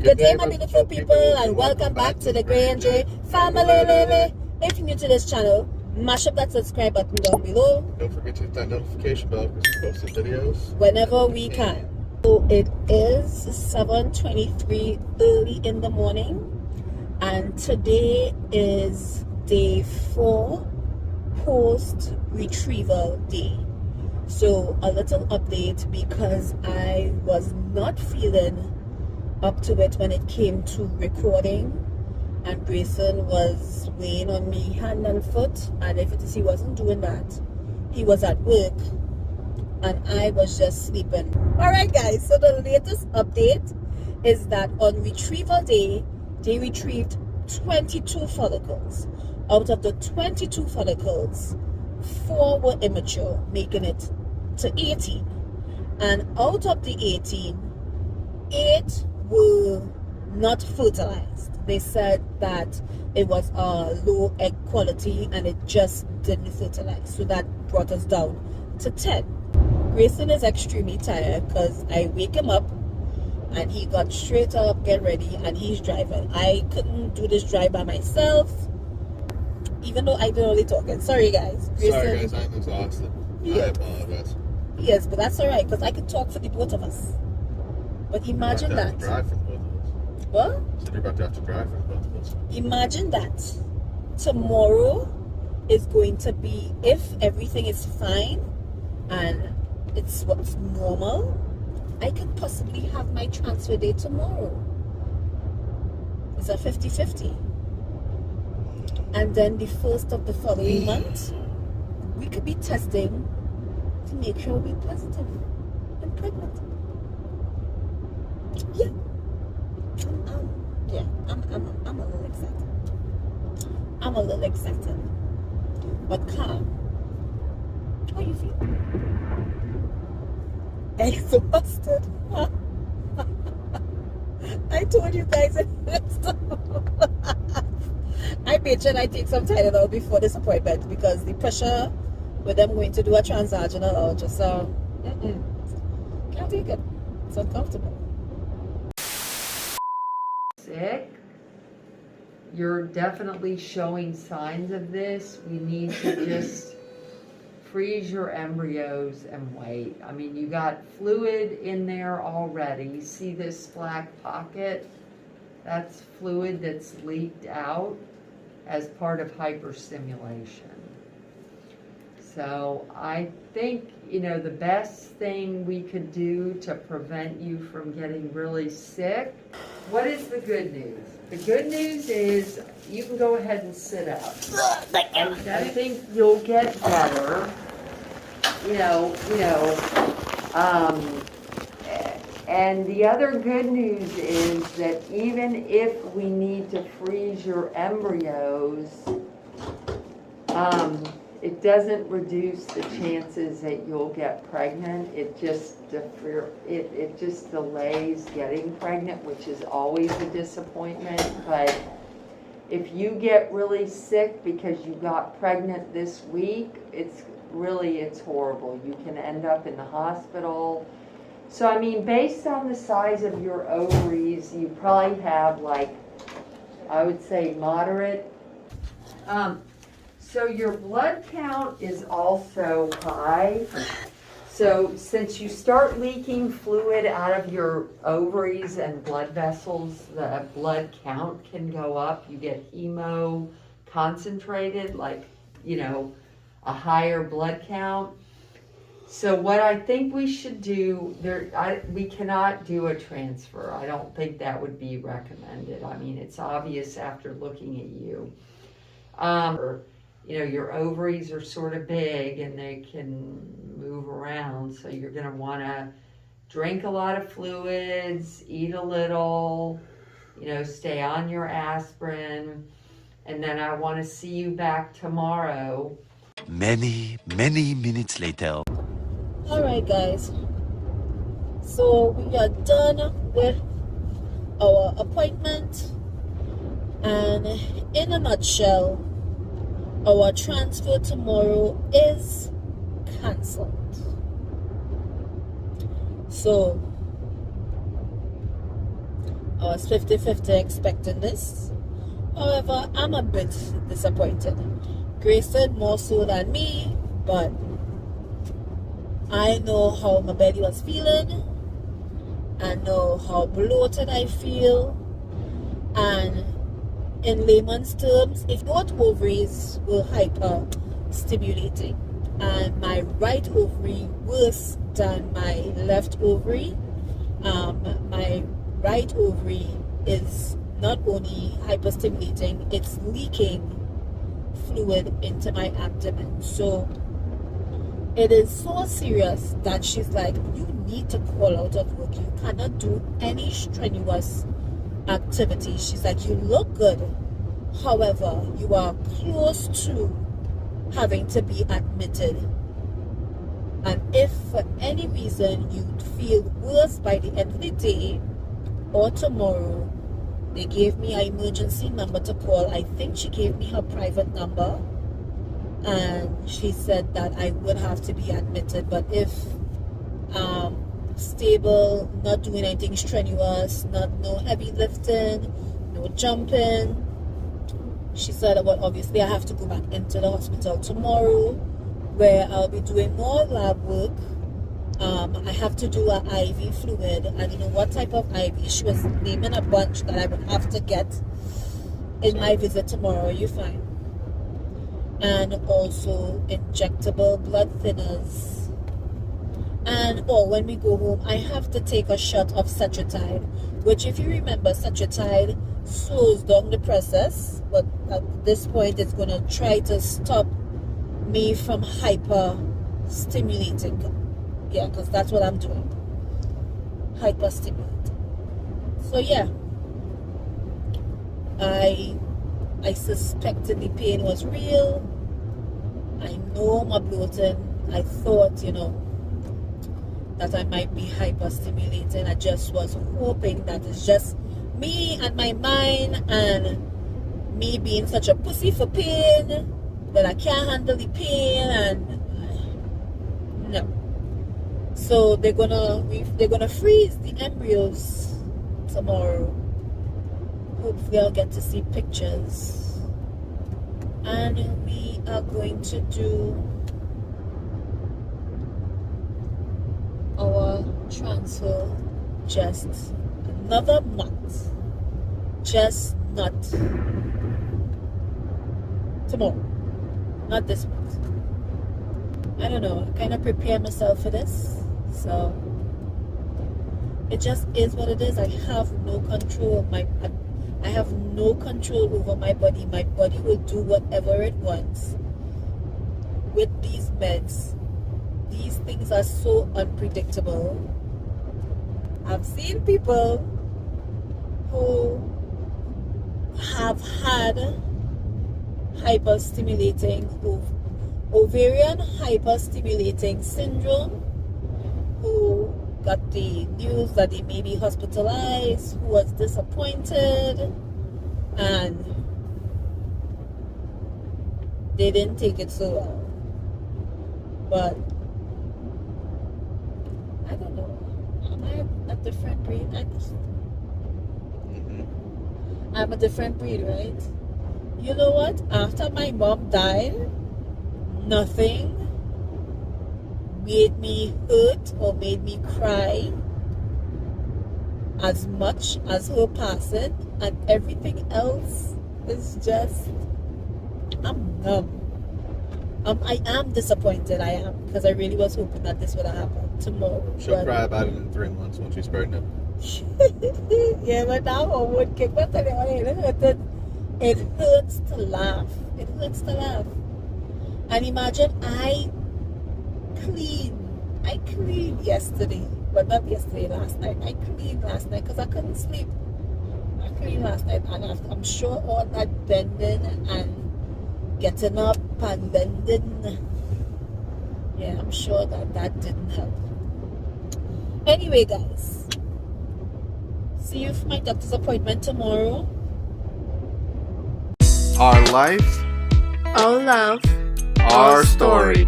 Good day, my beautiful people, and welcome back to the Grey and J family. If you're new to this channel, mash up that subscribe button down below. Don't forget to hit that notification bell because we post videos whenever we can. So it is 7:23 early in the morning, and today is day 4 post retrieval day. So a little update because I was not feeling up to it when it came to recording, and Greyson was weighing on me hand and foot, and if it is he wasn't doing that, he was at work and I was just sleeping. Alright guys, so the latest update is that on retrieval day, they retrieved 22 follicles. Out of the 22 follicles, 4 were immature, making it to 18. And out of the 18, 8 were not fertilized. They said that it was a low egg quality and it just didn't fertilize. So that brought us down to 10. Greyson is extremely tired because I wake him up and he got straight up, get ready, and he's driving. I couldn't do this drive by myself, even though I've been only talking. Sorry guys. Greyson, sorry guys, I'm exhausted. Yeah. I apologize. Yes, but that's alright because I could talk for the both of us. But imagine that. Drive for the both of us. What? So you're about to have to drive for the both of us. Imagine that. Tomorrow is going to be, if everything is fine and it's what's normal, I could possibly have my transfer day tomorrow. It's a 50-50. And then the first of the following month, we could be testing to make sure we're positive and pregnant. Yeah. I'm a little excited. I'm a little excited. But calm. How you feel? Exhausted. I told you guys it. I bet you I take some Tylenol before this appointment because the pressure with them going to do a transvaginal or just can't take it. It's uncomfortable. Sick. You're definitely showing signs of this. We need to just freeze your embryos and wait. I mean, you got fluid in there already. See this black pocket? That's fluid that's leaked out as part of hyperstimulation. So I think, the best thing we could do to prevent you from getting really sick. What is the good news? The good news is you can go ahead and sit up. I think you'll get better. And the other good news is that even if we need to freeze your embryos, it doesn't reduce the chances that you'll get pregnant. It just delays getting pregnant, which is always a disappointment. But if you get really sick because you got pregnant this week, it's horrible. You can end up in the hospital. So I mean, based on the size of your ovaries, you probably have I would say moderate. So your blood count is also high. So since you start leaking fluid out of your ovaries and blood vessels, the blood count can go up. You get hemo concentrated, a higher blood count. So what I think we should do, we cannot do a transfer. I don't think that would be recommended. I mean, it's obvious after looking at you. Your ovaries are sort of big and they can move around. So you're going to want to drink a lot of fluids, eat a little, stay on your aspirin. And then I want to see you back tomorrow. Many minutes later. Alright guys, so we are done with our appointment, and in a nutshell, our transfer tomorrow is cancelled. So I was 50-50 expecting this. However, I'm a bit disappointed. Greyson more so than me, but I know how my belly was feeling. I know how bloated I feel. And in layman's terms, if both ovaries were hyperstimulating and my right ovary worse than my left ovary, my right ovary is not only hyperstimulating, it's leaking fluid into my abdomen. So it is so serious that she's like, you need to call out of work. You cannot do any strenuous activity. She's like, you look good. However, you are close to having to be admitted. And if for any reason you feel worse by the end of the day or tomorrow, they gave me an emergency number to call. I think she gave me her private number. And she said that I would have to be admitted. But if stable, not doing anything strenuous, no heavy lifting, no jumping, she said, well, obviously I have to go back into the hospital tomorrow, where I'll be doing more lab work. I have to do an IV fluid. I don't know what type of IV. She was naming a bunch that I would have to get in my visit tomorrow. Are you fine? And also injectable blood thinners. And when we go home, I have to take a shot of Cetrotide, which, if you remember, Cetrotide slows down the process, but at this point it's going to try to stop me from hyper stimulating. Yeah, because that's what I'm doing, hyper stimulating. So yeah, I suspected the pain was real. I know my bloating. I thought, that I might be hyperstimulating. I just was hoping that it's just me and my mind and me being such a pussy for pain that I can't handle the pain, and no. So they're gonna freeze the embryos tomorrow. Hopefully I'll get to see pictures. And we are going to do our transfer just another month. Just not tomorrow. Not this month. I don't know. I kind of prepare myself for this. So it just is what it is. I have no control. I have no control over my body. My body will do whatever it wants with these meds. These things are so unpredictable. I've seen people who have had hyperstimulating ovarian hyperstimulating syndrome, who got the news that they may be hospitalized, who was disappointed, and they didn't take it so well. But I don't know. Am I a different breed? I'm a different breed, right? You know what? After my mom died, nothing made me hurt or made me cry as much as her passing, and everything else is just, I'm numb. I am disappointed. I am, because I really was hoping that this would have happened tomorrow. She'll cry about it in 3 months when she's pregnant. Yeah, but that one would kick. But it hurts to laugh. It hurts to laugh. And imagine I cleaned yesterday, but not yesterday, last night. I cleaned last night because I couldn't sleep. I cleaned last night, and I'm sure all that bending and getting up and bending, yeah, I'm sure that didn't help. Anyway, guys, see you for my doctor's appointment tomorrow. Our life, Our love, our story.